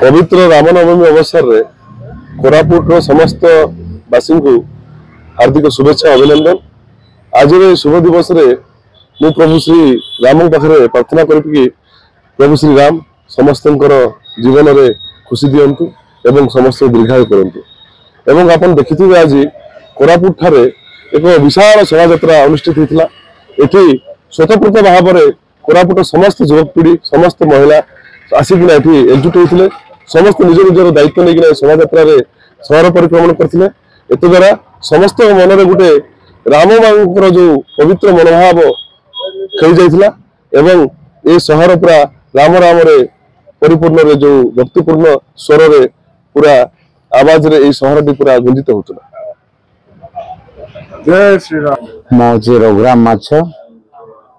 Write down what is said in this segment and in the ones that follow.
पवित्र रामनवमी अवसर में कोरापुट समस्त बासी को हार्दिक शुभेच्छा अभिनंदन। आज शुभ दिवस रे मु प्रभु श्री राम पाखे प्रार्थना करी प्रभु श्री राम समस्त जीवन में खुशी दिंतु एवं समस्त दीर्घायु करंतु। एवं आपन देखिथिबे आज कोरापुट ठारे एक विशाल शोभा यात्रा अनुष्ठित होता। एठी स्वतंत्र भाव में कोरापुट समस्त युवक पीढ़ी समस्त महिला आसिकिना एठी एकजुट होते। समस्त निज निजर दायित्व नहीं शोभा यात्रा सहर परिक्रमण करते। एत द्वारा समस्त मन में गोटे राम मां जो पवित्र मनोभाव खेल जाइथिला एवं ए सहर पूरा राम राम रे परिपूर्ण रे जो भक्तिपूर्ण स्वर रे पूरा आवाज रे ए सहर टी पूरा गुंजित होतला। जय श्री राम। मौजी रघुराम माछ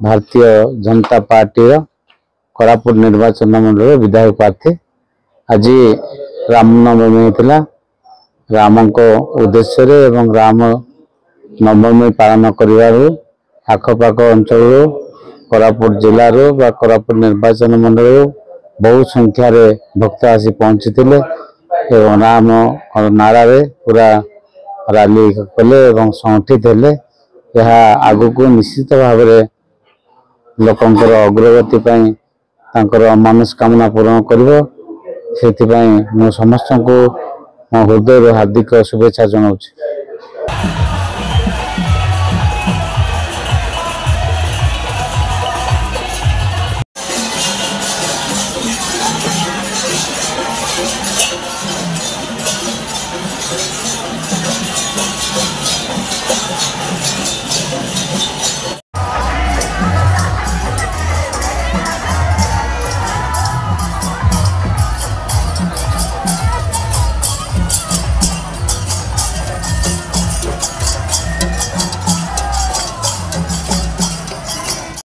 भारतीय जनता पार्टी कोरापुट निर्वाचन मंडल विधायक प्रार्थी। आज रामनवमी होता। राम को उद्देश्य रे एवं राम नवमी पालन कर आखपाख अंचल कोरापुट जिला रो कोरापुट निर्वाचन मंडल बहुत संख्यार भक्त आसी पहुंची एवं राम नारा पूरा रैली कले एवं संगठित हेले। यह आगु को निश्चित भाव में लोकंकर अग्रगति तांकर मनस्कामना पूरण करिवो। सेथिपाई मु समस्त को हृदय हार्दिक शुभेच्छा जनाऊँ।